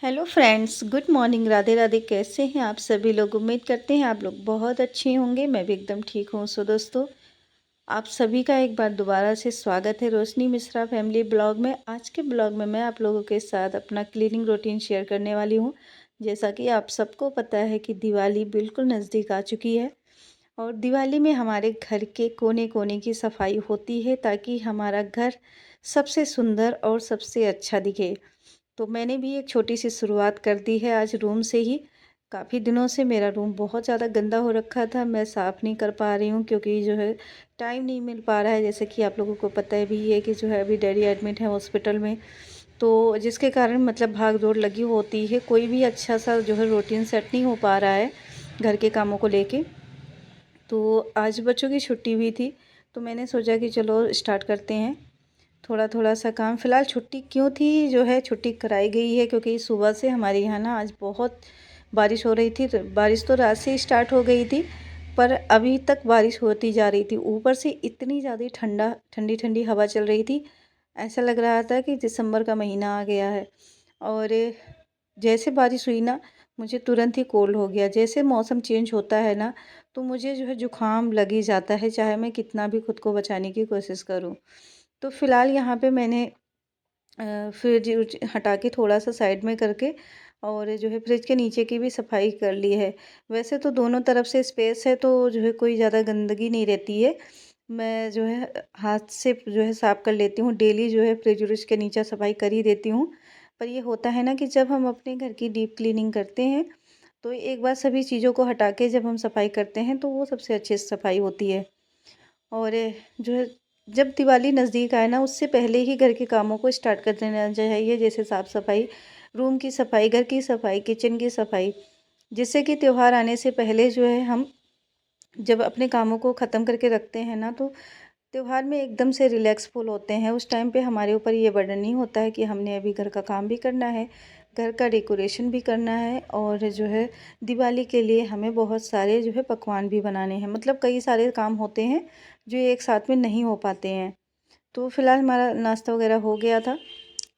Hello friends, good morning. Radhe Radhe. कैसे हैं आप सभी लोग? उम्मीद करते हैं आप लोग बहुत अच्छे होंगे। मैं भी एकदम ठीक हूँ। सो दोस्तों, आप सभी का एक बार दोबारा से स्वागत है रोशनी मिश्रा फैमिली ब्लॉग में। आज के ब्लॉग में मैं आप लोगों के साथ अपना क्लीनिंग रूटीन शेयर करने वाली हूँ। जैसा कि आप सबको पता है कि दिवाली बिल्कुल नज़दीक आ चुकी है और दिवाली में हमारे घर के कोने कोने की सफाई होती है ताकि हमारा घर सबसे सुंदर और सबसे अच्छा दिखे। तो मैंने भी एक छोटी सी शुरुआत कर दी है आज रूम से ही। काफ़ी दिनों से मेरा रूम बहुत ज़्यादा गंदा हो रखा था। मैं साफ़ नहीं कर पा रही हूँ क्योंकि जो है टाइम नहीं मिल पा रहा है। जैसे कि आप लोगों को पता है भी है कि जो है अभी डैडी एडमिट है हॉस्पिटल में। तो जिसके कारण मतलब भाग दौड़ लगी होती है। कोई भी अच्छा सा जो है रूटीन सेट नहीं हो पा रहा है घर के कामों को लेके। तो आज बच्चों की छुट्टी हुई थी तो मैंने सोचा कि चलो स्टार्ट करते हैं थोड़ा थोड़ा सा काम। फ़िलहाल छुट्टी क्यों थी, जो है छुट्टी कराई गई है क्योंकि सुबह से हमारे यहाँ ना आज बहुत बारिश हो रही थी। तो बारिश तो रात से ही स्टार्ट हो गई थी पर अभी तक बारिश होती जा रही थी। ऊपर से इतनी ज़्यादा ठंडी ठंडी हवा चल रही थी। ऐसा लग रहा था कि दिसंबर का महीना आ गया है। और जैसे बारिश हुई ना, मुझे तुरंत ही कोल्ड हो गया। जैसे मौसम चेंज होता है ना, तो मुझे जो है ज़ुकाम लग ही जाता है, चाहे मैं कितना भी खुद को बचाने की कोशिश करूँ। तो फ़िलहाल यहाँ पे मैंने फ्रिज उज हटा के थोड़ा-सा साइड में करके और जो है फ्रिज के नीचे की भी सफाई कर ली है। वैसे तो दोनों तरफ से स्पेस है तो जो है कोई ज़्यादा गंदगी नहीं रहती है। मैं जो है हाथ से जो है साफ़ कर लेती हूँ। डेली जो है फ्रिज व्रिज के नीचे सफाई कर ही देती हूँ। पर ये होता है ना कि जब हम अपने घर की डीप क्लीनिंग करते हैं, तो एक बार सभी चीज़ों को हटा के जब हम सफाई करते हैं, तो वो सबसे अच्छी सफाई होती है। और जो है जब दिवाली नज़दीक आए ना, उससे पहले ही घर के कामों को स्टार्ट कर देना चाहिए। जैसे साफ़ सफाई, रूम की सफाई, घर की सफाई, किचन की सफाई। जिससे कि त्योहार आने से पहले जो है हम जब अपने कामों को ख़त्म करके रखते हैं ना, तो त्योहार में एकदम से रिलैक्सफुल होते हैं। उस टाइम पे हमारे ऊपर ये बर्डन नहीं होता है कि हमने अभी घर का काम भी करना है, घर का डेकोरेशन भी करना है और जो है दिवाली के लिए हमें बहुत सारे जो है पकवान भी बनाने हैं। मतलब कई सारे काम होते हैं जो एक साथ में नहीं हो पाते हैं। तो फ़िलहाल हमारा नाश्ता वगैरह हो गया था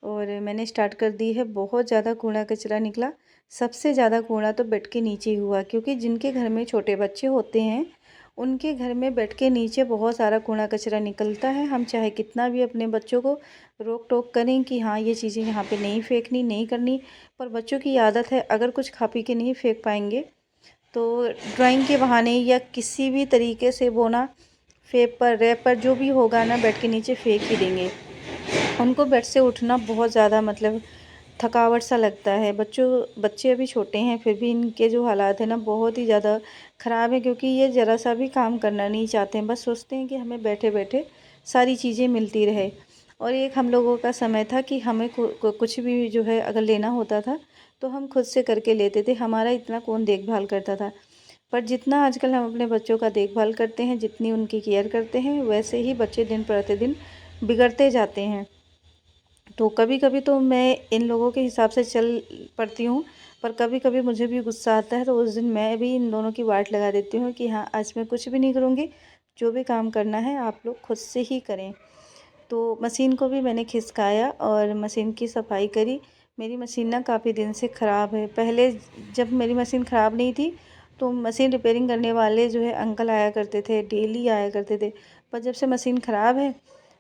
और मैंने स्टार्ट कर दी है। बहुत ज़्यादा कूड़ा कचरा निकला। सबसे ज़्यादा कूड़ा तो बेड के नीचे ही हुआ क्योंकि जिनके घर में छोटे बच्चे होते हैं, उनके घर में बेड के नीचे बहुत सारा कूड़ा कचरा निकलता है। हम चाहे कितना भी अपने बच्चों को रोक टोक करें कि हाँ ये चीज़ें यहाँ पे नहीं फेंकनी, नहीं करनी, पर बच्चों की आदत है अगर कुछ खा पी के नहीं फेंक पाएंगे तो ड्राइंग के बहाने या किसी भी तरीके से वो ना पेपर रैपर जो भी होगा ना बेड के नीचे फेंक ही देंगे। उनको बेड से उठना बहुत ज़्यादा मतलब थकावट सा लगता है। बच्चे अभी छोटे हैं फिर भी इनके जो हालात हैं ना बहुत ही ज़्यादा ख़राब है क्योंकि ये ज़रा सा भी काम करना नहीं चाहते हैं। बस सोचते हैं कि हमें बैठे बैठे सारी चीज़ें मिलती रहे। और एक हम लोगों का समय था कि हमें कुछ भी जो है अगर लेना होता था तो हम खुद से करके लेते थे। हमारा इतना कौन देखभाल करता था। पर जितना आजकल हम अपने बच्चों का देखभाल करते हैं, जितनी उनकी केयर करते हैं, वैसे ही बच्चे दिन प्रतिदिन बिगड़ते जाते हैं। तो कभी-कभी तो मैं इन लोगों के हिसाब से चल पड़ती हूँ, पर कभी-कभी मुझे भी गुस्सा आता है तो उस दिन मैं भी इन दोनों की वाट लगा देती हूँ कि हाँ, आज मैं कुछ भी नहीं करूँगी, जो भी काम करना है आप लोग खुद से ही करें। तो मशीन को भी मैंने खिसकाया और मशीन की सफाई करी। मेरी मशीन ना काफ़ी दिन से ख़राब है। पहले जब मेरी मशीन ख़राब नहीं थी, तो मशीन रिपेयरिंग करने वाले जो है अंकल आया करते थे, डेली आया करते थे। पर जब से मशीन ख़राब है,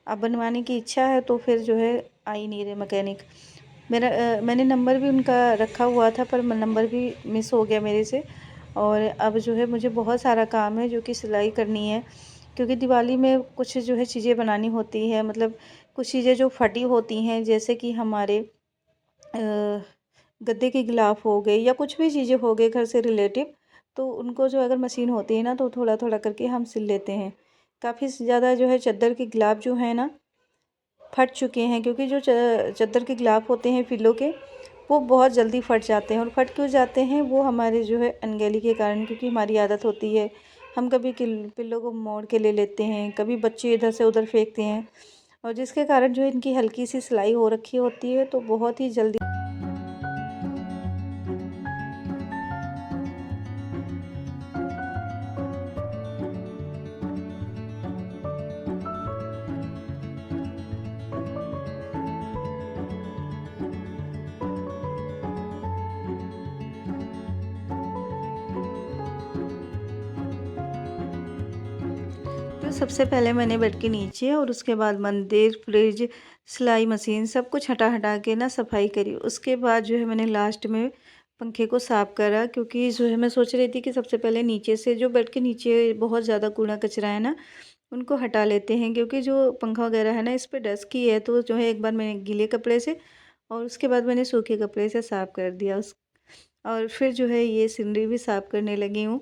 अब बनवाने की इच्छा है तो फिर जो है आ ही नहीं रहे मैकेनिक। मैंने नंबर भी उनका रखा हुआ था पर नंबर भी मिस हो गया मेरे से। और अब जो है मुझे बहुत सारा काम है जो कि सिलाई करनी है क्योंकि दिवाली में कुछ जो है चीज़ें बनानी होती हैं। मतलब कुछ चीज़ें जो फटी होती हैं जैसे कि हमारे गद्दे के गिलाफ हो गए या कुछ भी चीज़ें हो गए घर से रिलेटिव, तो उनको जो अगर मशीन होती है ना तो थोड़ा थोड़ा करके हम सिल लेते हैं। काफ़ी ज़्यादा जो है चादर के गिलाफ जो है ना फट चुके हैं क्योंकि जो चादर के गिलाफ होते हैं पिल्लों के, वो बहुत जल्दी फट जाते हैं। और फट क्यों जाते हैं, वो हमारे जो है अनगैली के कारण, क्योंकि हमारी आदत होती है हम कभी पिल्लों को मोड़ के ले लेते हैं, कभी बच्चे इधर से उधर फेंकते हैं और जिसके कारण जो है इनकी हल्की सी सिलाई हो रखी होती है तो बहुत ही जल्दी तो सबसे पहले मैंने बेड के नीचे और उसके बाद मंदिर, फ्रिज, सिलाई मशीन सब कुछ हटा के ना सफाई करी। उसके बाद जो है मैंने लास्ट में पंखे को साफ़ करा, क्योंकि जो है मैं सोच रही थी कि सबसे पहले नीचे से जो बेड के नीचे बहुत ज़्यादा कूड़ा कचरा है ना, उनको हटा लेते हैं, क्योंकि जो पंखा वगैरह है ना इस पे डस्ट ही है। तो जो है एक बार मैंने गीले कपड़े से और उसके बाद मैंने सूखे कपड़े से साफ़ कर दिया उस और फिर जो है ये सीनरी भी साफ़ करने लगी हूँ।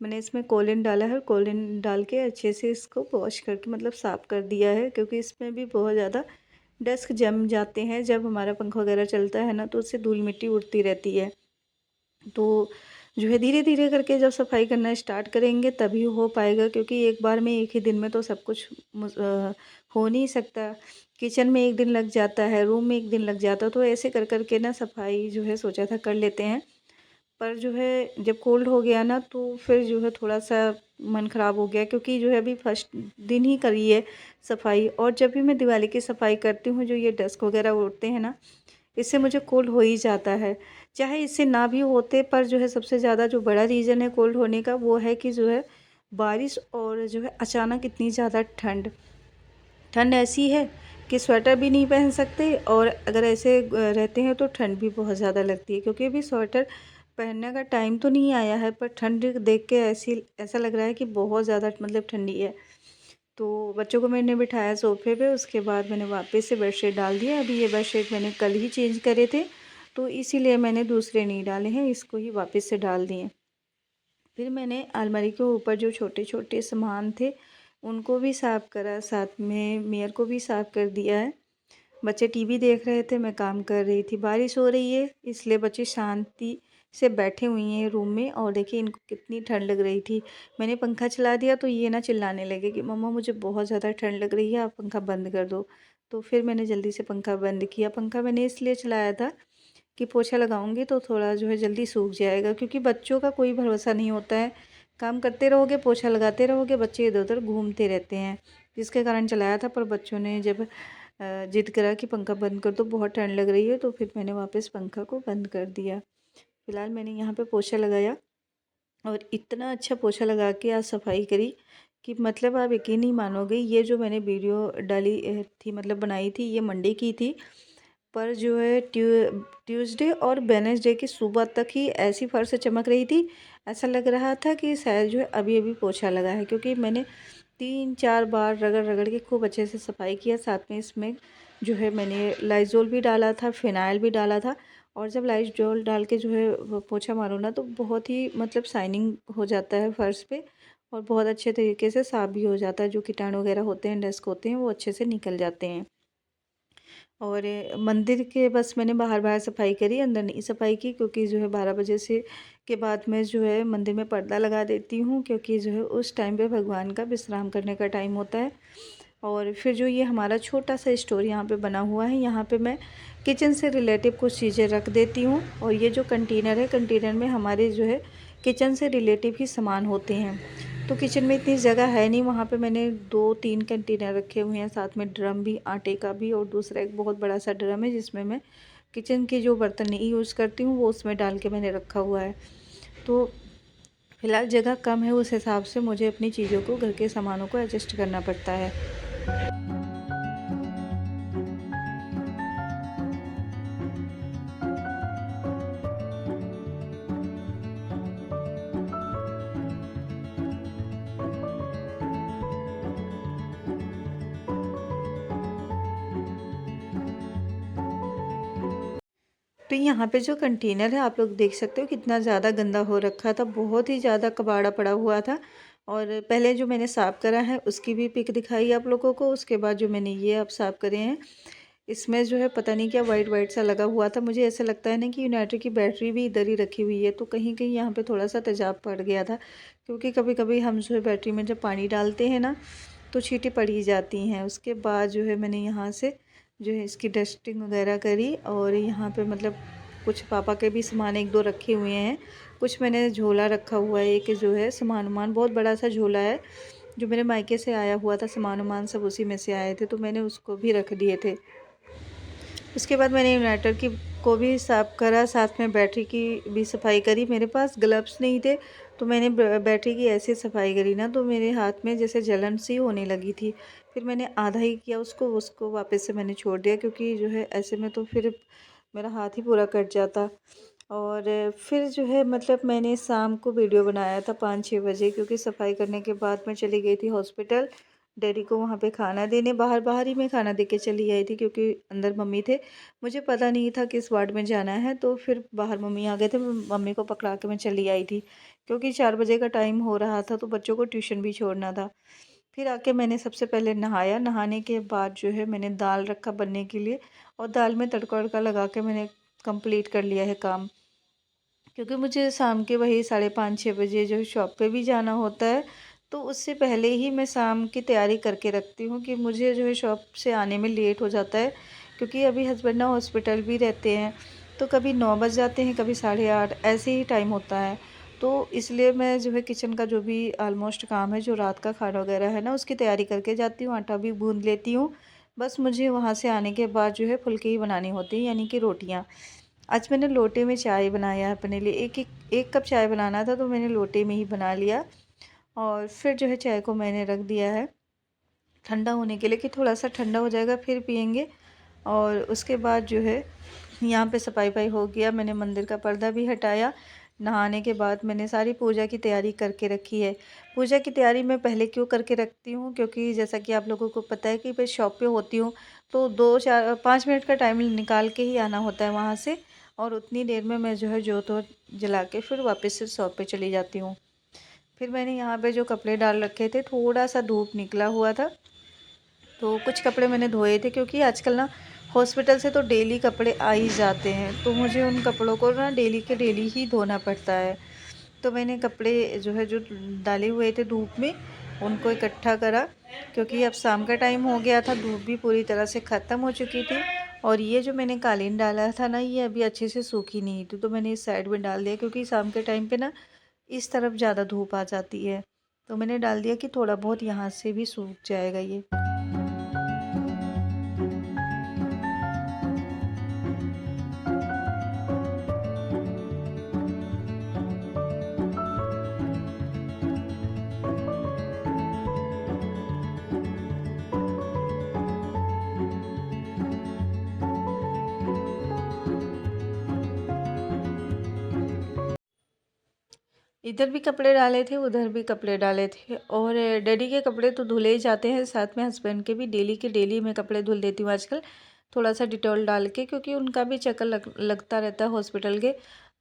मैंने इसमें कोलिन डाला है, कोलिन डाल के अच्छे से इसको वॉश करके मतलब साफ़ कर दिया है, क्योंकि इसमें भी बहुत ज़्यादा डस्ट जम जाते हैं। जब हमारा पंखा वगैरह चलता है ना तो उससे धूल मिट्टी उड़ती रहती है। तो जो है धीरे-धीरे करके जब सफाई करना स्टार्ट करेंगे तभी हो पाएगा, क्योंकि एक बार में एक ही दिन में तो सब कुछ हो नहीं सकता। किचन में एक दिन लग जाता है, रूम में एक दिन लग जाता है, तो ऐसे कर के ना सफाई जो है सोचा था कर लेते हैं। पर जो है जब कोल्ड हो गया ना तो फिर जो है थोड़ा-सा मन ख़राब हो गया, क्योंकि जो है अभी फर्स्ट दिन ही करी है सफाई। और जब भी मैं दिवाली की सफाई करती हूँ, जो ये डस्ट वगैरह उड़ते हैं ना, इससे मुझे कोल्ड हो ही जाता है। चाहे इससे ना भी होते, पर जो है सबसे ज़्यादा जो बड़ा रीज़न है कोल्ड होने का वो है कि जो है बारिश और जो है अचानक इतनी ज़्यादा ठंड। ठंड ऐसी है कि स्वेटर भी नहीं पहन सकते, और अगर ऐसे रहते हैं तो ठंड भी बहुत ज़्यादा लगती है, क्योंकि अभी स्वेटर पहनने का टाइम तो नहीं आया है, पर ठंड देख के ऐसा लग रहा है कि बहुत ज़्यादा मतलब ठंडी है। तो बच्चों को मैंने बिठाया सोफ़े पे, उसके बाद मैंने वापस से बेडशीट डाल दिया। अभी ये बेडशीट मैंने कल ही चेंज करे थे, तो इसीलिए मैंने दूसरे नहीं डाले हैं, इसको ही वापस से डाल दिए। फिर मैंने अलमारी के ऊपर जो छोटे-छोटे सामान थे, उनको भी साफ़ करा, साथ में मिरर को भी साफ़ कर दिया है। बच्चे टीवी देख रहे थे, मैं काम कर रही थी। बारिश हो रही है, इसलिए बच्चे शांति से बैठे हुए हैं रूम में, और देखिए इनको कितनी ठंड लग रही थी। मैंने पंखा चला दिया तो ये ना चिल्लाने लगे कि मम्मा मुझे बहुत ज़्यादा ठंड लग रही है, आप पंखा बंद कर दो। तो फिर मैंने जल्दी से पंखा बंद किया। पंखा मैंने इसलिए चलाया था कि पोछा लगाऊंगी तो थोड़ा जो है जल्दी सूख जाएगा, क्योंकि बच्चों का कोई भरोसा नहीं होता है। काम करते रहोगे, पोछा लगाते रहोगे, बच्चे इधर उधर घूमते रहते हैं। जिसके कारण चलाया था, पर बच्चों ने जब जिद करा कि पंखा बंद कर दो, बहुत ठंड लग रही है, तो फिर मैंने वापस पंखा को बंद कर दिया। फिलहाल मैंने यहाँ पे पोछा लगाया, और इतना अच्छा पोछा लगा के आज सफाई करी कि मतलब आप यकीन नहीं मानोगे। ये जो मैंने वीडियो डाली थी, मतलब बनाई थी, ये मंडे की थी, पर जो है ट्यूसडे और वेडनेसडे की सुबह तक ही ऐसी फर्श चमक रही थी, ऐसा लग रहा था कि शायद जो है अभी अभी पोछा लगा है, क्योंकि मैंने 3-4 बार रगड़ रगड़ के खूब अच्छे से सफाई किया। साथ में इसमें जो है मैंने लाइज़ोल भी डाला था, फिनाइल भी डाला था, और जब लाइज़ोल डाल के जो है वो पोछा मारो ना तो बहुत ही मतलब शाइनिंग हो जाता है फर्श पे, और बहुत अच्छे तरीके से साफ़ भी हो जाता है। जो कीटाणु वगैरह होते हैं, डस्ट होते हैं, वो अच्छे से निकल जाते हैं। और मंदिर के बस मैंने बाहर-बाहर सफाई करी, अंदर नहीं सफाई की, क्योंकि जो है 12 बजे से के बाद मैं जो है मंदिर में पर्दा लगा देती हूँ, क्योंकि जो है उस टाइम पे भगवान का विश्राम करने का टाइम होता है। और फिर जो ये हमारा छोटा-सा स्टोर यहाँ पे बना हुआ है, यहाँ पे मैं किचन से रिलेटिव कुछ चीज़ें रख देती हूँ, और ये जो कंटेनर है, कंटेनर में हमारे जो है किचन से रिलेटिव ही सामान होते हैं। तो किचन में इतनी जगह है नहीं, वहाँ पे मैंने 2-3 कंटेनर रखे हुए हैं, साथ में ड्रम भी, आटे का भी, और दूसरा एक बहुत बड़ा सा ड्रम है जिसमें मैं किचन के जो बर्तन नहीं यूज़ करती हूँ वो उसमें डाल के मैंने रखा हुआ है। तो फिलहाल जगह कम है, उस हिसाब से मुझे अपनी चीज़ों को, घर के सामानों को एडजस्ट करना पड़ता है। तो यहाँ पे जो कंटेनर है, आप लोग देख सकते हो कितना ज़्यादा गंदा हो रखा था, बहुत ही ज़्यादा कबाड़ा पड़ा हुआ था। और पहले जो मैंने साफ़ करा है उसकी भी पिक दिखाई आप लोगों को, उसके बाद जो मैंने ये अब साफ़ करे हैं, इसमें जो है पता नहीं क्या वाइट वाइट सा लगा हुआ था। मुझे ऐसा लगता है ना कि यूनाइटेड की बैटरी भी इधर ही रखी हुई है, तो कहीं कहीं यहाँ पे थोड़ा सा तेजाब पड़ गया था, क्योंकि कभी कभी हम जो है बैटरी में जब पानी डालते हैं ना तो छींटे पड़ ही जाती हैं। उसके बाद जो है मैंने यहाँ से जो है इसकी डस्टिंग वगैरह करी, और यहाँ पे मतलब कुछ पापा के भी सामान एक दो रखे हुए हैं, कुछ मैंने झोला रखा हुआ है, एक जो है सामान वामान बहुत बड़ा सा झोला है, जो मेरे मायके से आया हुआ था, सामान वामान सब उसी में से आए थे, तो मैंने उसको भी रख दिए थे। उसके बाद मैंने इन्वर्टर की को भी साफ़ करा, साथ में बैटरी की भी सफाई करी। मेरे पास ग्लव्स नहीं थे, तो मैंने बैटरी की ऐसी सफाई करी ना, तो मेरे हाथ में जैसे जलन सी होने लगी थी। फिर मैंने आधा ही किया उसको वापस से मैंने छोड़ दिया, क्योंकि जो है ऐसे में तो फिर मेरा हाथ ही पूरा कट जाता। और फिर जो है मतलब मैंने शाम को वीडियो बनाया था 5-6 बजे, क्योंकि सफाई करने के बाद मैं चली गई थी हॉस्पिटल डैडी को वहाँ पे खाना देने। बाहर बाहर ही मैं खाना दे के चली आई थी, क्योंकि अंदर मम्मी थे। मुझे पता नहीं था किस वार्ड में जाना है, तो फिर बाहर मम्मी आ गए थे, मम्मी को पकड़ा के मैं चली आई थी, क्योंकि 4 बजे का टाइम हो रहा था, तो बच्चों को ट्यूशन भी छोड़ना था। फिर आके मैंने सबसे पहले नहाया। नहाने के बाद जो है मैंने दाल रखा बनने के लिए, और दाल में तड़का वड़का लगा के मैंने कंप्लीट कर लिया है काम, क्योंकि मुझे शाम के वही 5:30-6 बजे जो है शॉप पे भी जाना होता है। तो उससे पहले ही मैं शाम की तैयारी करके रखती हूँ, कि मुझे जो है शॉप से आने में लेट हो जाता है, क्योंकि अभी हस्बैंड ना हॉस्पिटल भी रहते हैं, तो कभी 9 बज जाते हैं, कभी 8:30 ऐसे ही टाइम होता है। तो इसलिए मैं जो है किचन का जो भी ऑलमोस्ट काम है, जो रात का खाना वगैरह है ना, उसकी तैयारी करके जाती हूँ, आटा भी गूँध लेती हूँ। बस मुझे वहाँ से आने के बाद जो है फुल्के ही बनानी होती हैं, यानी कि रोटियाँ। आज मैंने लोटे में चाय बनाया है अपने लिए। एक कप चाय बनाना था, तो मैंने लोटे में ही बना लिया। और फिर जो है चाय को मैंने रख दिया है ठंडा होने के लिए, कि थोड़ा सा ठंडा हो जाएगा फिर पियेंगे। और उसके बाद जो है यहाँ पे सफाई वफाई हो गया, मैंने मंदिर का पर्दा भी हटाया। नहाने के बाद मैंने सारी पूजा की तैयारी करके रखी है। पूजा की तैयारी मैं पहले क्यों करके रखती हूँ, क्योंकि जैसा कि आप लोगों को पता है कि मैं शॉप पे होती हूँ, तो 2-4-5 मिनट का टाइम निकाल के ही आना होता है वहाँ से। और उतनी देर में मैं जो है जोत वोत जला के फिर वापस से शॉप पे चली जाती हूँ। फिर मैंने यहाँ पे जो कपड़े डाल रखे थे, थोड़ा सा धूप निकला हुआ था, तो कुछ कपड़े मैंने धोए थे, क्योंकि आजकल ना हॉस्पिटल से तो डेली कपड़े आ ही जाते हैं, तो मुझे उन कपड़ों को ना डेली के डेली ही धोना पड़ता है। तो मैंने कपड़े जो डाले हुए थे धूप में, उनको इकट्ठा करा, क्योंकि अब शाम का टाइम हो गया था, धूप भी पूरी तरह से ख़त्म हो चुकी थी। और ये जो मैंने कालीन डाला था ना, ये अभी अच्छे से सूखी नहीं थी, तो मैंने इस साइड में डाल दिया, क्योंकि शाम के टाइम पे ना इस तरफ ज़्यादा धूप आ जाती है। तो मैंने डाल दिया कि थोड़ा बहुत यहाँ से भी सूख जाएगा ये। इधर भी कपड़े डाले थे, उधर भी कपड़े डाले थे, और डैडी के कपड़े तो धुले ही जाते हैं, साथ में हस्बैंड के भी डेली के डेली मैं कपड़े धुल देती हूँ आजकल, थोड़ा सा डिटॉल डाल के, क्योंकि उनका भी चक्कर लगता रहता है हॉस्पिटल के।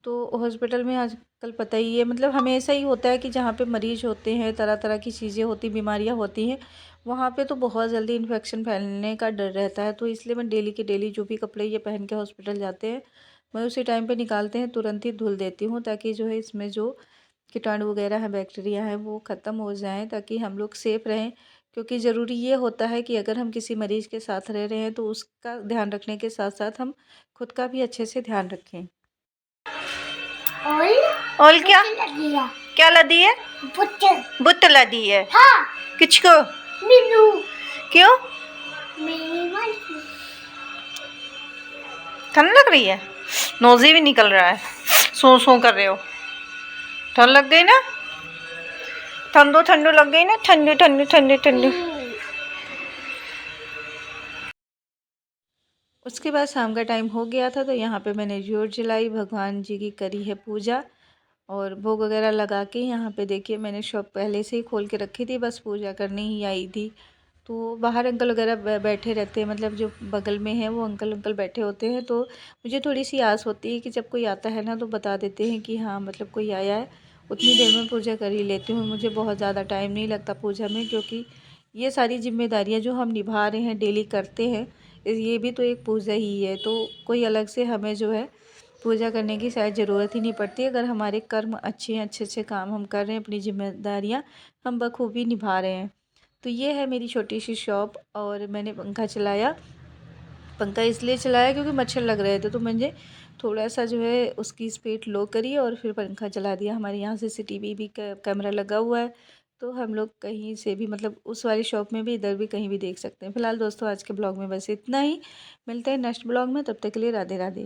तो हॉस्पिटल में आजकल पता ही है, मतलब हमेशा ही होता है कि जहाँ पे मरीज होते हैं, तरह तरह की चीज़ें होती, बीमारियाँ होती हैं, वहाँ पे तो बहुत जल्दी इन्फेक्शन फैलने का डर रहता है। तो इसलिए मैं डेली के डेली जो भी कपड़े ये पहन के हॉस्पिटल जाते हैं, मैं उसी टाइम पे निकालते हैं तुरंत ही धुल देती हूँ, ताकि जो है इसमें जो कीटाणु वगैरह है, बैक्टीरिया है, वो ख़त्म हो जाएं, ताकि हम लोग सेफ़ रहें। क्योंकि ज़रूरी ये होता है कि अगर हम किसी मरीज़ के साथ रह रहे हैं, तो उसका ध्यान रखने के साथ साथ हम खुद का भी अच्छे से ध्यान रखें। और क्या क्या लदी है? बुत लदी है। हाँ। किसको? मीनू। क्यों? ठंड लग रही है? नोज़ी भी निकल रहा है, सो कर रहे हो। ठंड लग गई ना? ठंडो ठंडो लग गई ना? ठंडू ठंडू ठंडू ठंडू। उसके बाद शाम का टाइम हो गया था, तो यहाँ पे मैंने ज्योत जलाई, भगवान जी की करी है पूजा, और भोग वगैरह लगा के यहाँ पे देखिए मैंने शॉप पहले से ही खोल के रखी थी, बस पूजा करने ही आई थी। तो बाहर अंकल वगैरह बैठे रहते हैं, मतलब जो बगल में है वो अंकल बैठे होते हैं, तो मुझे थोड़ी सी आस होती है कि जब कोई आता है ना, तो बता देते हैं कि हाँ मतलब कोई आया है। उतनी देर में पूजा कर ही लेती हूँ, मुझे बहुत ज़्यादा टाइम नहीं लगता पूजा में, क्योंकि ये सारी जिम्मेदारियाँ जो हम निभा रहे हैं, डेली करते हैं, ये भी तो एक पूजा ही है। तो कोई अलग से हमें जो है पूजा करने की शायद ज़रूरत ही नहीं पड़ती, अगर हमारे कर्म अच्छे हैं, अच्छे अच्छे काम हम कर रहे हैं, अपनी जिम्मेदारियाँ हम बखूबी निभा रहे हैं। तो ये है मेरी छोटी सी शॉप, और मैंने पंखा चलाया। पंखा इसलिए चलाया क्योंकि मच्छर लग रहे थे, तो मैंने थोड़ा सा जो है उसकी स्पीड लो करी, और फिर पंखा चला दिया। हमारे यहाँ सीसीटीवी भी कैमरा लगा हुआ है, तो हम लोग कहीं से भी, मतलब उस वाली शॉप में भी, इधर भी, कहीं भी देख सकते हैं। फिलहाल दोस्तों आज के ब्लॉग में बस इतना ही, मिलते हैं नेक्स्ट ब्लॉग में, तब तक के लिए राधे राधे।